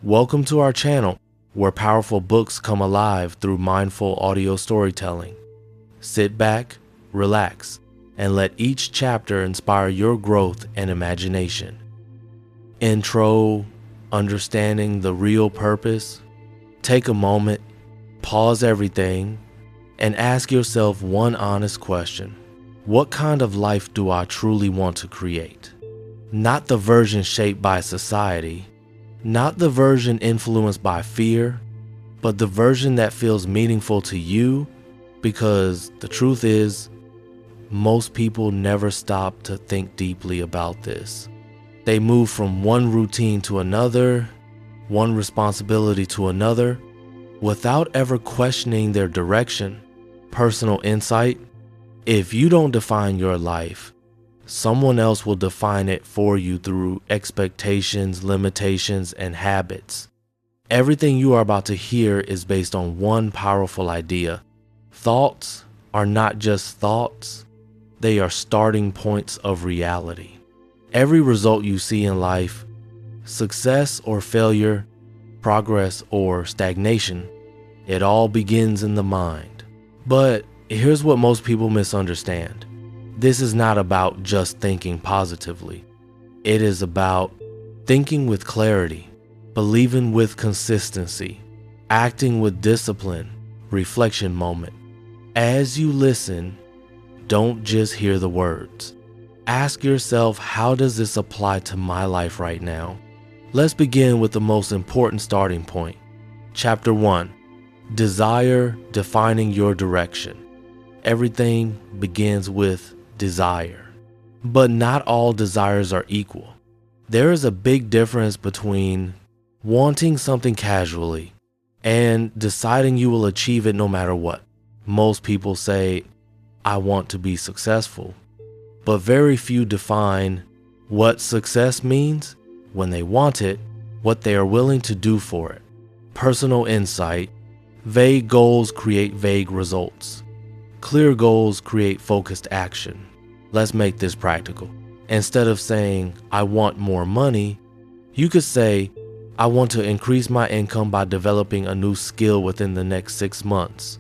Welcome to our channel, where powerful books come alive through mindful audio storytelling. Sit back, relax, and let each chapter inspire your growth and imagination. Intro: understanding the real purpose. Take a moment, pause everything, and ask yourself one honest question. What kind of life do I truly want to create? Not the version shaped by society, not the version influenced by fear, but the version that feels meaningful to you, because the truth is, most people never stop to think deeply about this. They move from one routine to another, one responsibility to another, without ever questioning their direction. Personal insight: if you don't define your life, someone else will define it for you through expectations, limitations, and habits. Everything you are about to hear is based on one powerful idea. Thoughts are not just thoughts, they are starting points of reality. Every result you see in life, success or failure, progress or stagnation, it all begins in the mind. But here's what most people misunderstand. This is not about just thinking positively. It is about thinking with clarity, believing with consistency, acting with discipline. Reflection moment. As you listen, don't just hear the words. Ask yourself, how does this apply to my life right now? Let's begin with the most important starting point. Chapter 1. Desire: defining your direction. Everything begins with desire. But not all desires are equal. There is a big difference between wanting something casually and deciding you will achieve it no matter what. Most people say, I want to be successful, but very few define what success means when they want it, what they are willing to do for it. Personal insight: vague goals create vague results. Clear goals create focused action. Let's make this practical. Instead of saying, I want more money, you could say, I want to increase my income by developing a new skill within the next 6 months.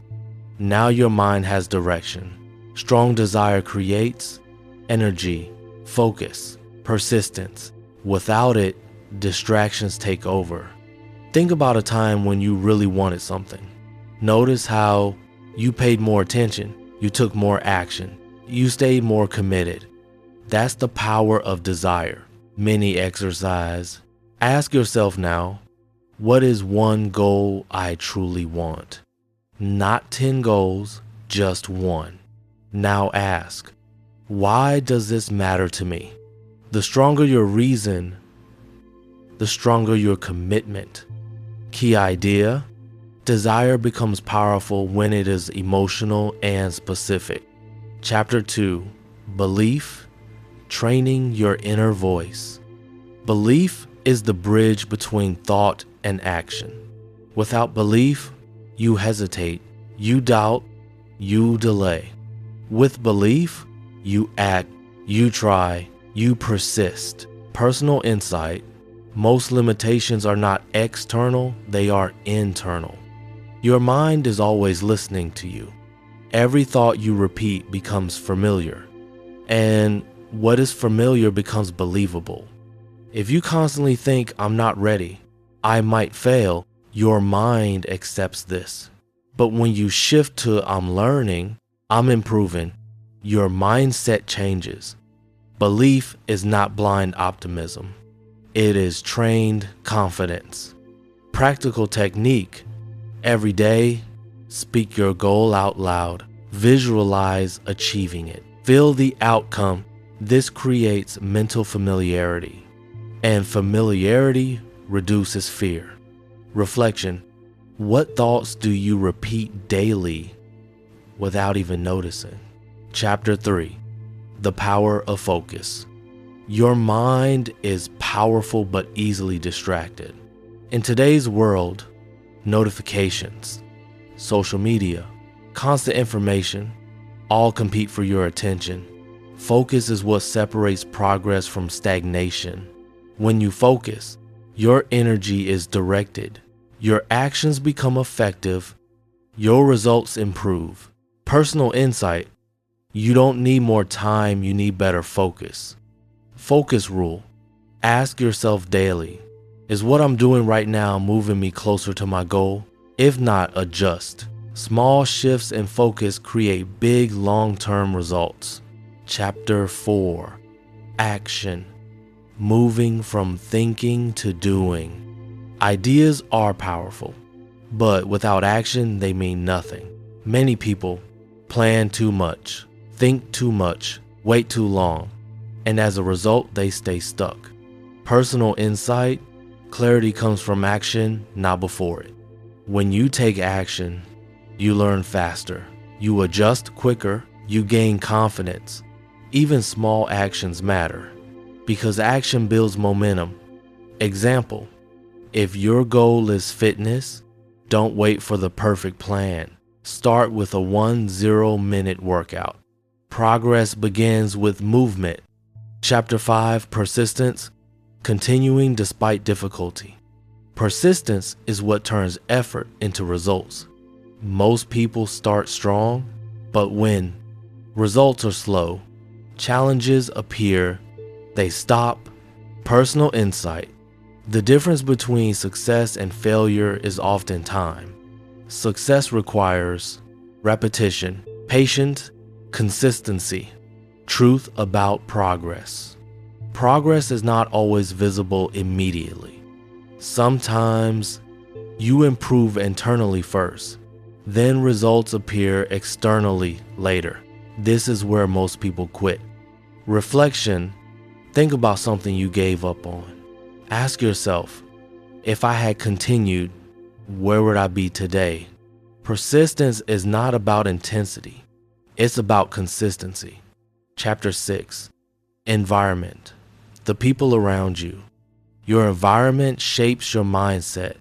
Now your mind has direction. Strong desire creates energy, focus, persistence. Without it, distractions take over. Think about a time when you really wanted something. Notice how you paid more attention, you took more action, you stayed more committed. That's the power of desire. Mini exercise. Ask yourself now, what is one goal I truly want? Not 10 goals, just one. Now ask, why does this matter to me? The stronger your reason, the stronger your commitment. Key idea: desire becomes powerful when it is emotional and specific. Chapter 2. Belief: training your inner voice. Belief is the bridge between thought and action. Without belief, you hesitate, you doubt, you delay. With belief, you act, you try, you persist. Personal insight: most limitations are not external, they are internal. Your mind is always listening to you. Every thought you repeat becomes familiar, and what is familiar becomes believable. If you constantly think, I'm not ready, I might fail, your mind accepts this. But when you shift to I'm learning, I'm improving, your mindset changes. Belief is not blind optimism. It is trained confidence. Practical technique: every day, speak your goal out loud. Visualize achieving it. Feel the outcome. This creates mental familiarity, and familiarity reduces fear. Reflection: what thoughts do you repeat daily without even noticing? Chapter 3. The power of focus. Your mind is powerful but easily distracted. In today's world, notifications, social media, constant information, all compete for your attention. Focus is what separates progress from stagnation. When you focus, Your energy is directed. Your actions become effective. Your results improve. Personal insight. You don't need more time, you need better focus. Focus rule. Ask yourself daily, is what I'm doing right now moving me closer to my goal? If not, adjust. Small shifts in focus create big long-term results. Chapter 4. Action. Moving from thinking to doing. Ideas are powerful, but without action, they mean nothing. Many people plan too much, think too much, wait too long, and as a result, they stay stuck. Personal insight, clarity comes from action, not before it. When you take action, you learn faster, you adjust quicker, you gain confidence. Even small actions matter, because action builds momentum. Example, if your goal is fitness, don't wait for the perfect plan. Start with a 10-minute workout. Progress begins with movement. Chapter 5. Persistence. Continuing despite difficulty. Persistence is what turns effort into results. Most people start strong, but when results are slow, challenges appear, they stop. Personal insight. The difference between success and failure is often time. Success requires repetition, patience, consistency. Truth about progress. Progress is not always visible immediately. Sometimes you improve internally first, then results appear externally later. This is where most people quit. Reflection. Think about something you gave up on. Ask yourself, if I had continued, where would I be today? Persistence is not about intensity. It's about consistency. Chapter 6. Environment. The people around you. Your environment shapes your mindset.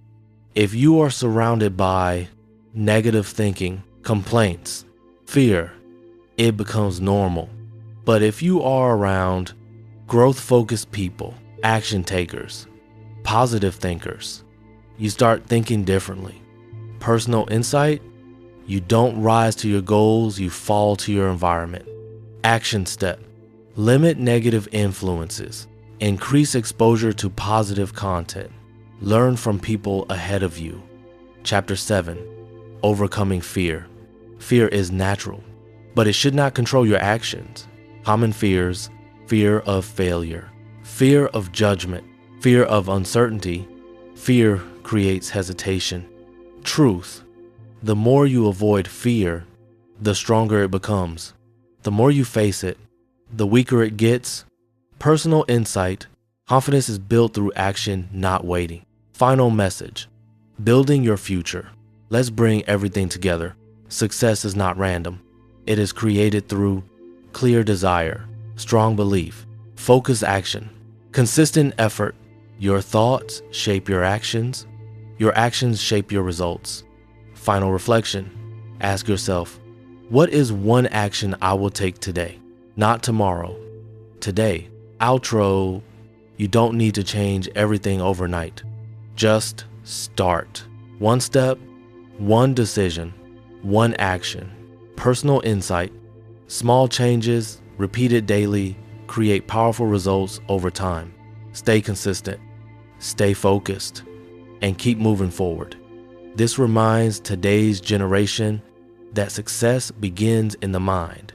If you are surrounded by negative thinking, complaints, fear, it becomes normal. But if you are around growth-focused people, action takers, positive thinkers, you start thinking differently. Personal insight. You don't rise to your goals, you fall to your environment. Action step. Limit negative influences. Increase exposure to positive content. Learn from people ahead of you. Chapter 7. Overcoming fear. Fear is natural, but it should not control your actions. Common fears: fear of failure, fear of judgment, fear of uncertainty. Fear creates hesitation. Truth. The more you avoid fear, the stronger it becomes. The more you face it, the weaker it gets. Personal insight. Confidence is built through action, not waiting. Final message. Building your future. Let's bring everything together. Success is not random. It is created through clear desire, strong belief, focused action, consistent effort. Your thoughts shape your actions. Your actions shape your results. Final reflection. Ask yourself, what is one action I will take today? Not tomorrow. Today. Outro. You don't need to change everything overnight. Just start. One step, one decision, one action. Personal insight. Small changes, repeated daily, create powerful results over time. Stay consistent, stay focused, and keep moving forward. This reminds today's generation that success begins in the mind.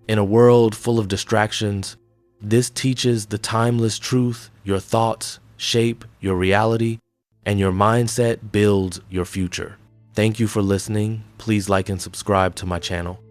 In a world full of distractions, this teaches the timeless truth: your thoughts shape your reality, and your mindset builds your future. Thank you for listening. Please like and subscribe to my channel.